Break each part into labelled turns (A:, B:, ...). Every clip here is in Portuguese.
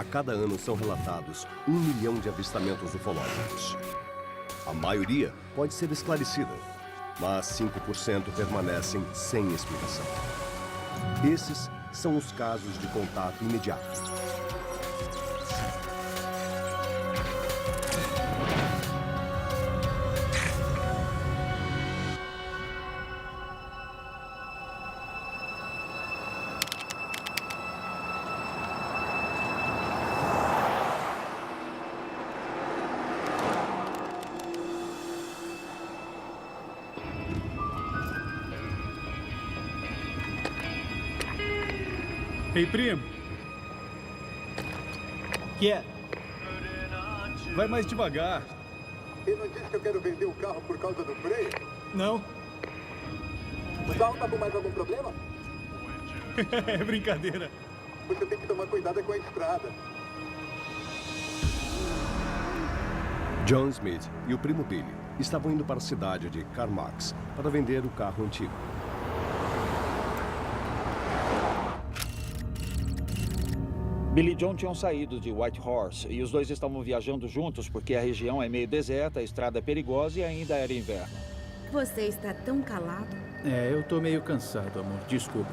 A: A cada ano são relatados 1 milhão de avistamentos ufológicos. A maioria pode ser esclarecida, mas 5% permanecem sem explicação. Esses são os casos de contato imediato.
B: Ei, primo.
C: Que é?
B: Vai mais devagar.
D: E não disse que eu quero vender o carro por causa do freio?
B: Não?
D: O carro tá com mais algum problema?
B: É brincadeira.
D: Você tem que tomar cuidado com a estrada.
A: John Smith e o primo Billy estavam indo para a cidade de Carmax para vender o carro antigo.
E: Billy e John tinham saído de White Horse e os dois estavam viajando juntos porque a região é meio deserta, a estrada é perigosa e ainda era inverno.
F: Você está tão calado.
C: É, eu tô meio cansado, amor. Desculpa.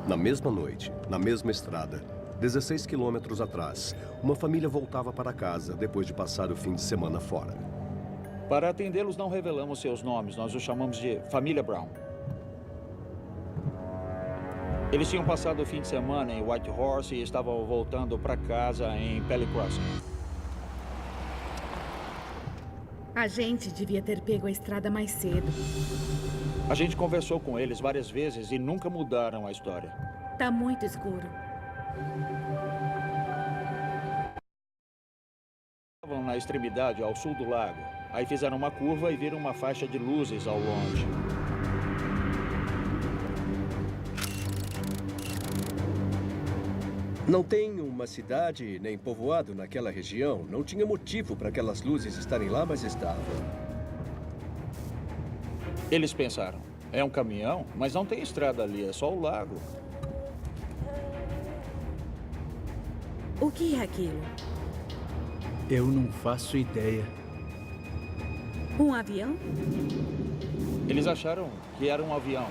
A: Na mesma noite, na mesma estrada, 16 quilômetros atrás, uma família voltava para casa depois de passar o fim de semana fora.
E: Para atendê-los, não revelamos seus nomes, nós os chamamos de Família Brown. Eles tinham passado o fim de semana em White Horse e estavam voltando para casa em Pelly Crossing.
F: A gente devia ter pego a estrada mais cedo.
E: A gente conversou com eles várias vezes e nunca mudaram a história.
F: Tá muito escuro.
E: Estavam na extremidade, ao sul do lago. Aí fizeram uma curva e viram uma faixa de luzes ao longe.
G: Não tem uma cidade nem povoado naquela região. Não tinha motivo para aquelas luzes estarem lá, mas estavam.
E: Eles pensaram, é um caminhão, mas não tem estrada ali, é só o lago.
F: O que é aquilo?
C: Eu não faço ideia.
F: Um avião?
E: Eles acharam que era um avião.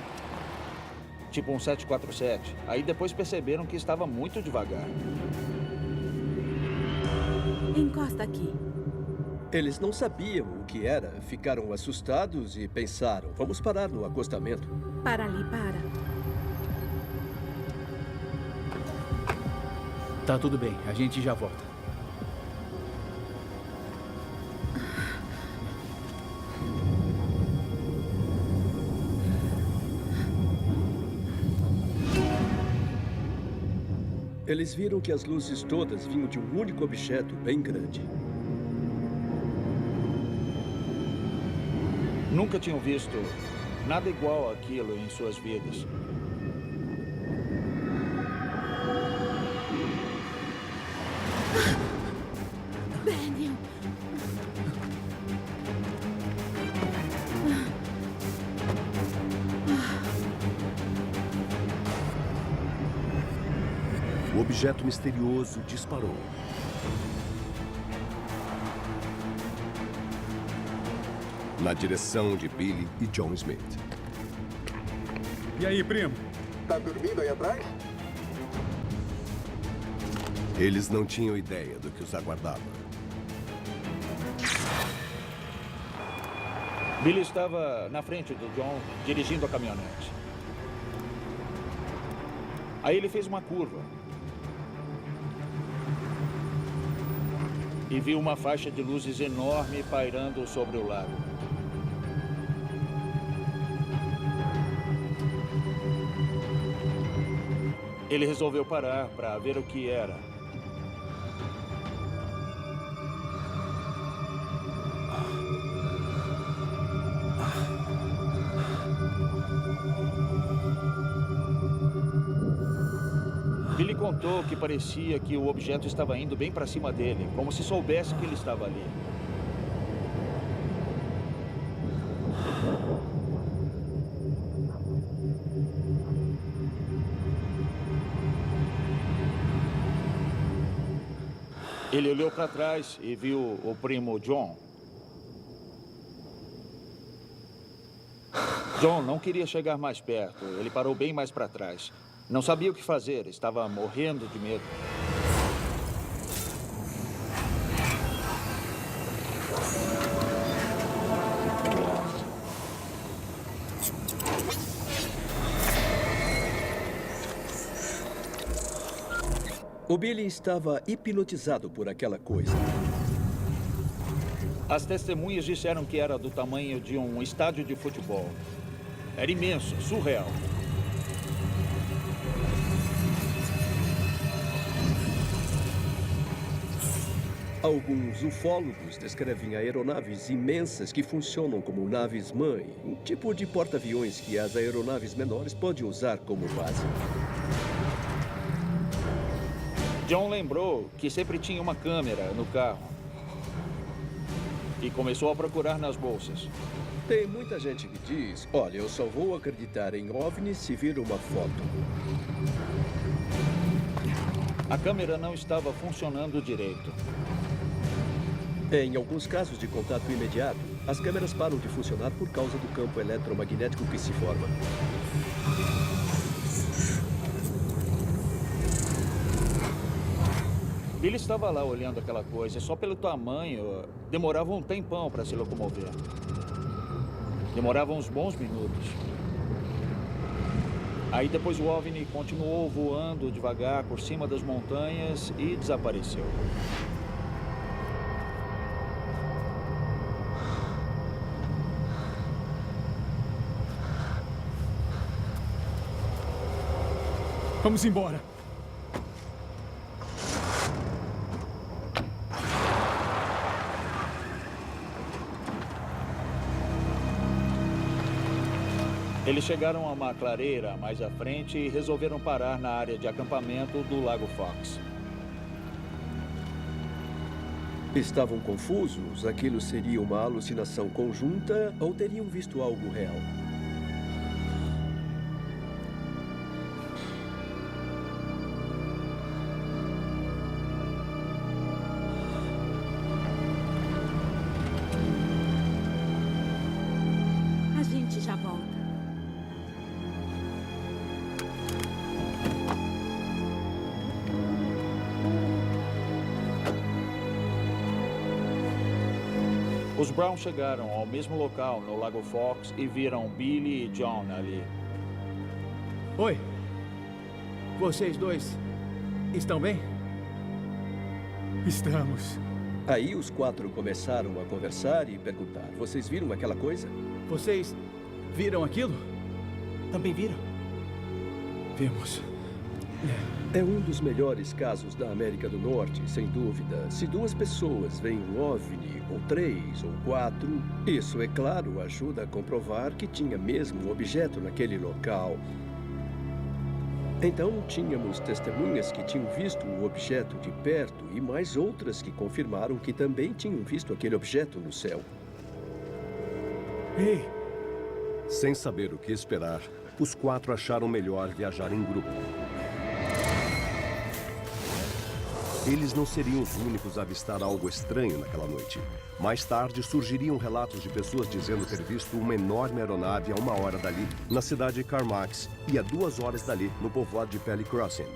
E: Tipo um 747. Aí depois perceberam que estava muito devagar.
F: Encosta aqui.
G: Eles não sabiam o que era. Ficaram assustados e pensaram, vamos parar no acostamento.
F: Para ali, para.
C: Tá tudo bem, a gente já volta.
G: Eles viram que as luzes todas vinham de um único objeto bem grande.
E: Nunca tinham visto nada igual àquilo em suas vidas.
F: Daniel.
A: O objeto misterioso disparou. Na direção de Billy e John Smith.
B: E aí, primo?
D: Tá dormindo aí atrás?
A: Eles não tinham ideia do que os aguardava.
E: Billy estava na frente do John, dirigindo a caminhonete. Aí ele fez uma curva. E viu uma faixa de luzes enorme pairando sobre o lago. Ele resolveu parar para ver o que era. Billy contou que parecia que o objeto estava indo bem para cima dele, como se soubesse que ele estava ali. Ele olhou para trás e viu o primo John. John não queria chegar mais perto. Ele parou bem mais para trás. Não sabia o que fazer. Estava morrendo de medo.
G: O Billy estava hipnotizado por aquela coisa.
E: As testemunhas disseram que era do tamanho de um estádio de futebol. Era imenso, surreal.
G: Alguns ufólogos descrevem aeronaves imensas que funcionam como naves-mãe, um tipo de porta-aviões que as aeronaves menores podem usar como base.
E: John lembrou que sempre tinha uma câmera no carro. E começou a procurar nas bolsas.
G: Tem muita gente que diz, olha, eu só vou acreditar em OVNI se vir uma foto.
E: A câmera não estava funcionando direito.
G: Em alguns casos de contato imediato, as câmeras param de funcionar por causa do campo eletromagnético que se forma.
E: Billy estava lá olhando aquela coisa. Só pelo tamanho, demorava um tempão para se locomover. Demorava uns bons minutos. Aí depois o OVNI continuou voando devagar por cima das montanhas e desapareceu.
B: Vamos embora.
E: Eles chegaram a uma clareira mais à frente e resolveram parar na área de acampamento do Lago Fox.
G: Estavam confusos, aquilo seria uma alucinação conjunta ou teriam visto algo real?
F: A gente já volta.
E: Os Brown chegaram ao mesmo local no Lago Fox e viram Billy e John ali.
C: Oi. Vocês dois estão bem?
B: Estamos.
G: Aí os quatro começaram a conversar e perguntar, vocês viram aquela coisa?
C: Vocês viram aquilo? Também viram? Vimos.
G: É um dos melhores casos da América do Norte, sem dúvida. Se duas pessoas veem um OVNI, ou 3, ou 4, isso, é claro, ajuda a comprovar que tinha mesmo um objeto naquele local. Então, tínhamos testemunhas que tinham visto o objeto de perto e mais outras que confirmaram que também tinham visto aquele objeto no céu.
C: Ei!
A: Sem saber o que esperar, os quatro acharam melhor viajar em grupo. Eles não seriam os únicos a avistar algo estranho naquela noite. Mais tarde, surgiriam relatos de pessoas dizendo ter visto uma enorme aeronave a 1 hora dali, na cidade de Carmax, e a 2 horas dali, no povoado de Pelly Crossing.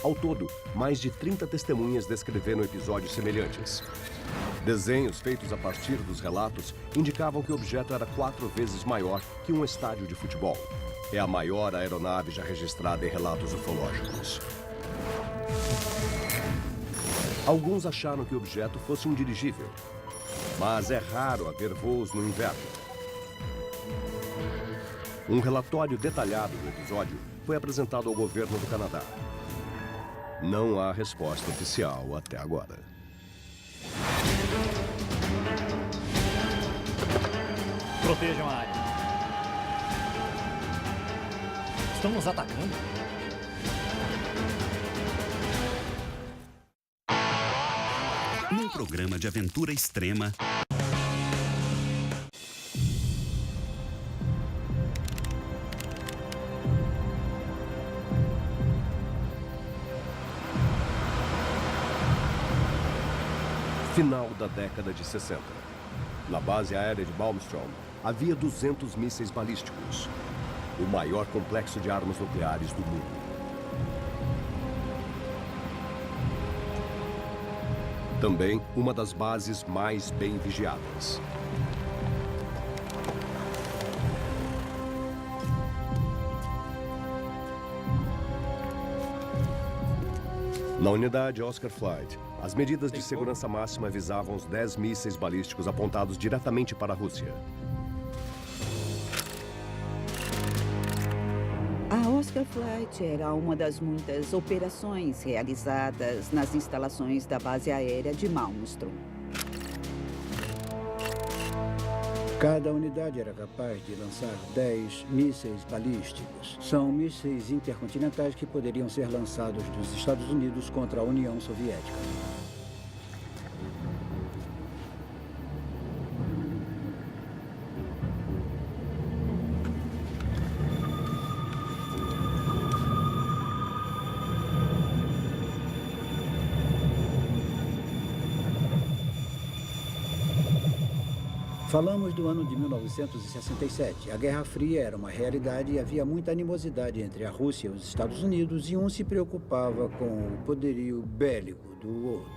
A: Ao todo, mais de 30 testemunhas descreveram episódios semelhantes. Desenhos feitos a partir dos relatos indicavam que o objeto era 4 vezes maior que um estádio de futebol. É a maior aeronave já registrada em relatos ufológicos. Alguns acharam que o objeto fosse um dirigível, mas é raro haver voos no inverno. Um relatório detalhado do episódio foi apresentado ao governo do Canadá. Não há resposta oficial até agora.
H: Protejam a área. Estão nos atacando?
I: Num programa de aventura extrema,
A: Final da década de 60. Na base aérea de Malmstrom, havia 200 mísseis balísticos. O maior complexo de armas nucleares do mundo. Também uma das bases mais bem vigiadas. Na unidade Oscar Flight, as medidas de segurança máxima visavam os 10 mísseis balísticos apontados diretamente para a Rússia.
J: A Oscar Flight era uma das muitas operações realizadas nas instalações da base aérea de Malmstrom.
K: Cada unidade era capaz de lançar 10 mísseis balísticos. São mísseis intercontinentais que poderiam ser lançados dos Estados Unidos contra a União Soviética. Falamos do ano de 1967. A Guerra Fria era uma realidade e havia muita animosidade entre a Rússia e os Estados Unidos, e um se preocupava com o poderio bélico do outro.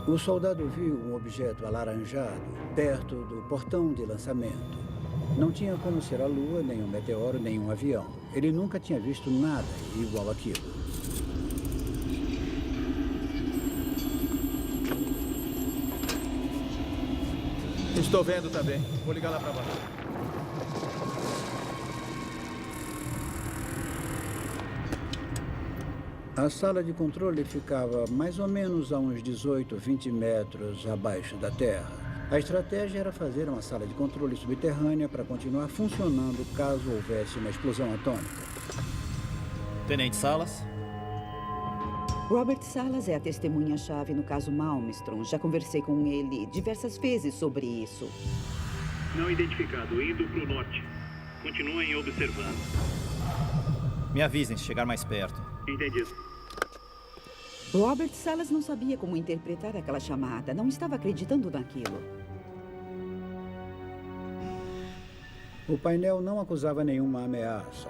K: O soldado viu um objeto alaranjado perto do portão de lançamento. Não tinha como ser a Lua, nem um meteoro, nem um avião. Ele nunca tinha visto nada igual àquilo.
C: Estou vendo também. Vou ligar lá para baixo.
K: A sala de controle ficava mais ou menos a uns 18, 20 metros abaixo da terra. A estratégia era fazer uma sala de controle subterrânea para continuar funcionando caso houvesse uma explosão atômica.
H: Tenente Salas?
J: Robert Salas é a testemunha-chave no caso Malmstrom. Já conversei com ele diversas vezes sobre isso.
L: Não identificado, indo para o norte. Continuem observando.
H: Me avisem se chegar mais perto.
L: Entendido.
J: Robert Salas não sabia como interpretar aquela chamada. Não estava acreditando naquilo.
K: O painel não acusava nenhuma ameaça.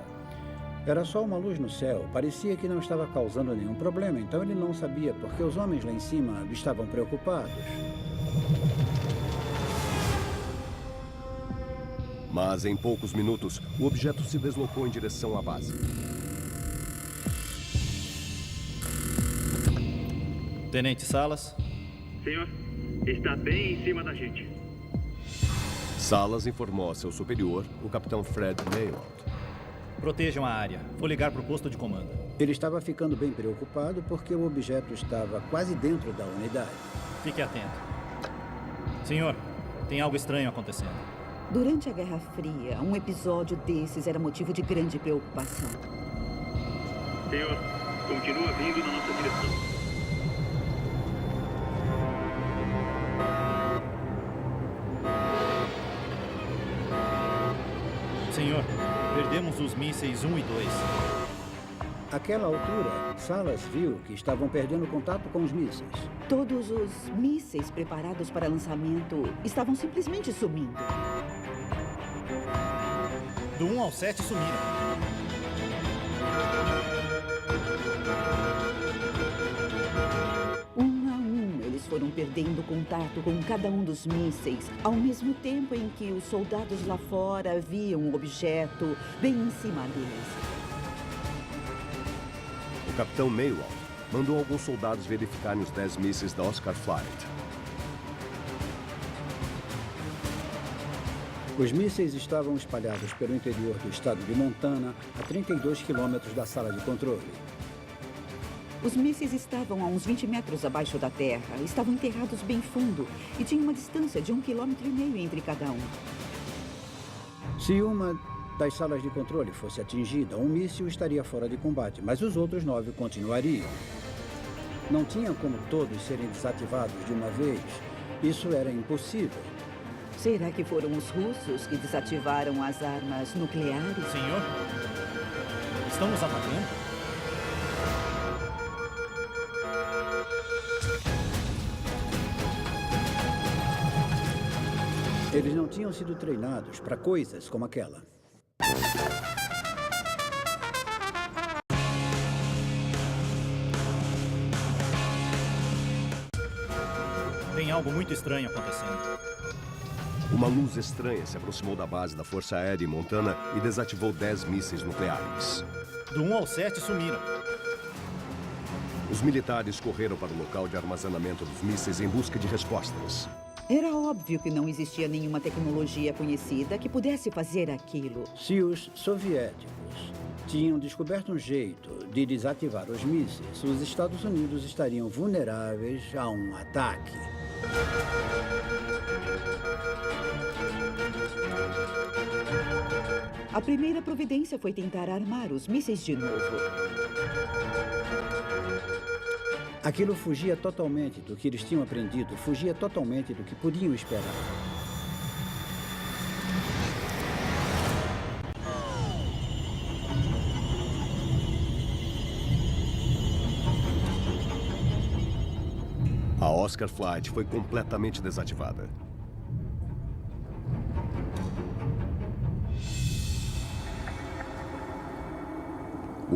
K: Era só uma luz no céu. Parecia que não estava causando nenhum problema, então ele não sabia porque os homens lá em cima estavam preocupados.
A: Mas em poucos minutos, o objeto se deslocou em direção à base.
H: Tenente Salas?
L: Senhor, está bem em cima da gente.
A: Salas informou a seu superior, o capitão Fred Maywald.
H: Protejam a área. Vou ligar para o posto de comando.
K: Ele estava ficando bem preocupado porque o objeto estava quase dentro da unidade.
H: Fique atento. Senhor, tem algo estranho acontecendo.
J: Durante a Guerra Fria, um episódio desses era motivo de grande preocupação.
L: Senhor, continua vindo na nossa direção.
H: Senhor, perdemos os mísseis 1 e 2.
K: Àquela altura, Salas viu que estavam perdendo contato com os mísseis.
J: Todos os mísseis preparados para lançamento estavam simplesmente sumindo.
H: Do 1 ao 7 sumiram.
J: Um a um, eles foram perdendo contato com cada um dos mísseis, ao mesmo tempo em que os soldados lá fora viam um objeto bem em cima deles.
A: O capitão Maywald mandou alguns soldados verificarem os 10 mísseis da Oscar Flight.
K: Os mísseis estavam espalhados pelo interior do estado de Montana, a 32 quilômetros da sala de controle.
J: Os mísseis estavam a uns 20 metros abaixo da terra, estavam enterrados bem fundo e tinha uma distância de 1,5 km entre cada um.
K: Se uma das salas de controle fosse atingida, um míssil estaria fora de combate, mas os outros 9 continuariam. Não tinha como todos serem desativados de uma vez. Isso era impossível.
J: Será que foram os russos que desativaram as armas nucleares?
H: Senhor? Estão nos atacando?
K: Eles não tinham sido treinados para coisas como aquela.
H: Tem algo muito estranho acontecendo.
A: Uma luz estranha se aproximou da base da Força Aérea em Montana e desativou 10 mísseis nucleares.
H: Do 1 ao 7 sumiram.
A: Os militares correram para o local de armazenamento dos mísseis em busca de respostas.
J: Era óbvio que não existia nenhuma tecnologia conhecida que pudesse fazer aquilo.
K: Se os soviéticos tinham descoberto um jeito de desativar os mísseis, os Estados Unidos estariam vulneráveis a um ataque.
J: A primeira providência foi tentar armar os mísseis de novo.
K: Aquilo fugia totalmente do que eles tinham aprendido, fugia totalmente do que podiam esperar.
A: A Oscar Flight foi completamente desativada.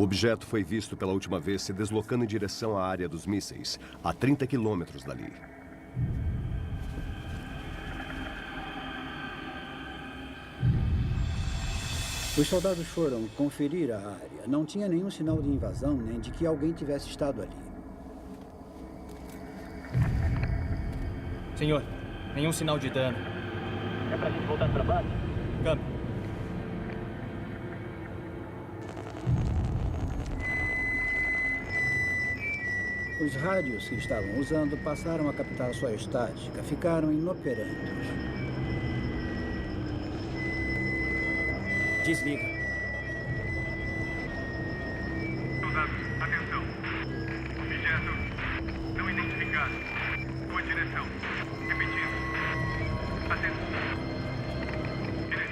A: O objeto foi visto pela última vez se deslocando em direção à área dos mísseis, a 30 quilômetros dali.
K: Os soldados foram conferir a área. Não tinha nenhum sinal de invasão, nem de que alguém tivesse estado ali.
B: Senhor, nenhum sinal de dano.
D: É pra gente voltar pra base?
B: Câmbio.
K: Os rádios que estavam usando passaram a captar sua estática, ficaram inoperantes.
B: Desliga.
L: Soldados, atenção. Objeto não identificado. Sua direção. Repetindo. Atenção.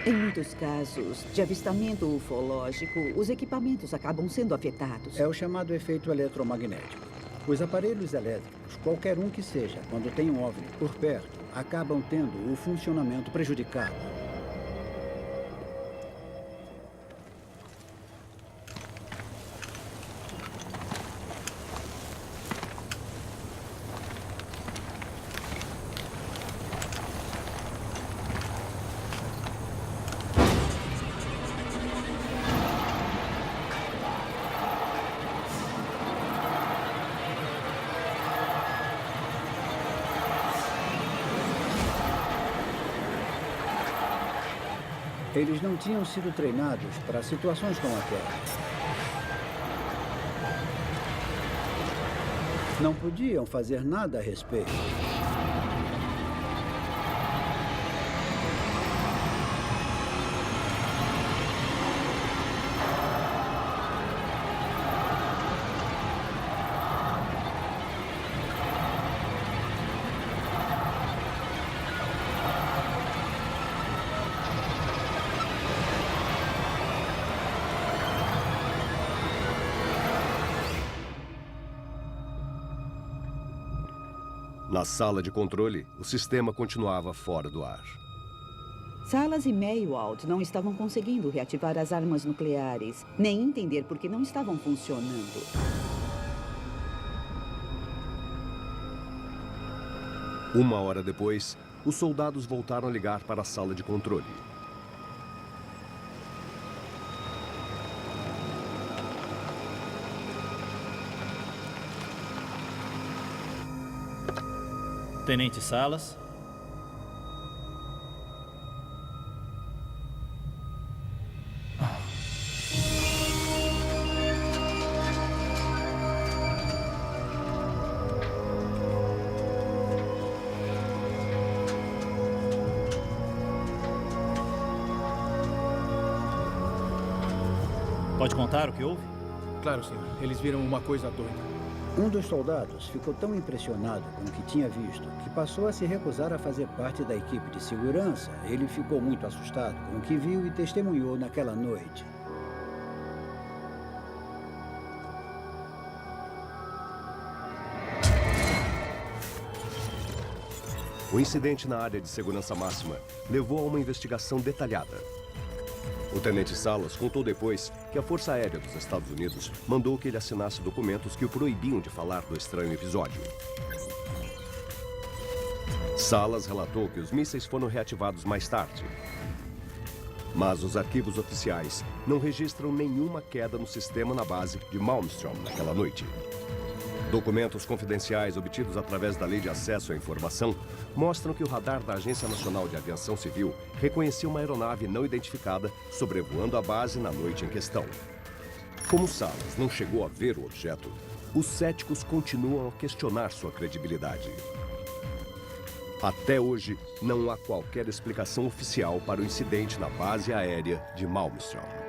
J: Em muitos casos de avistamento ufológico, os equipamentos acabam sendo afetados.
K: É o chamado efeito eletromagnético. Os aparelhos elétricos, qualquer um que seja, quando tem um OVNI por perto, acabam tendo o funcionamento prejudicado. Eles não tinham sido treinados para situações como aquela. Não podiam fazer nada a respeito.
A: Na sala de controle, o sistema continuava fora do ar.
J: Salas e Maywald não estavam conseguindo reativar as armas nucleares, nem entender por que não estavam funcionando.
A: Uma hora depois, os soldados voltaram a ligar para a sala de controle.
H: Tenente Salas. Pode contar o que houve?
C: Claro, senhor. Eles viram uma coisa doida.
K: Um dos soldados ficou tão impressionado com o que tinha visto que passou a se recusar a fazer parte da equipe de segurança. Ele ficou muito assustado com o que viu e testemunhou naquela noite.
A: O incidente na área de segurança máxima levou a uma investigação detalhada. O tenente Salas contou depois que a Força Aérea dos Estados Unidos mandou que ele assinasse documentos que o proibiam de falar do estranho episódio. Salas relatou que os mísseis foram reativados mais tarde. Mas os arquivos oficiais não registram nenhuma queda no sistema na base de Malmstrom naquela noite. Documentos confidenciais obtidos através da Lei de Acesso à Informação mostram que o radar da Agência Nacional de Aviação Civil reconheceu uma aeronave não identificada sobrevoando a base na noite em questão. Como Salas não chegou a ver o objeto, os céticos continuam a questionar sua credibilidade. Até hoje, não há qualquer explicação oficial para o incidente na base aérea de Malmstrom.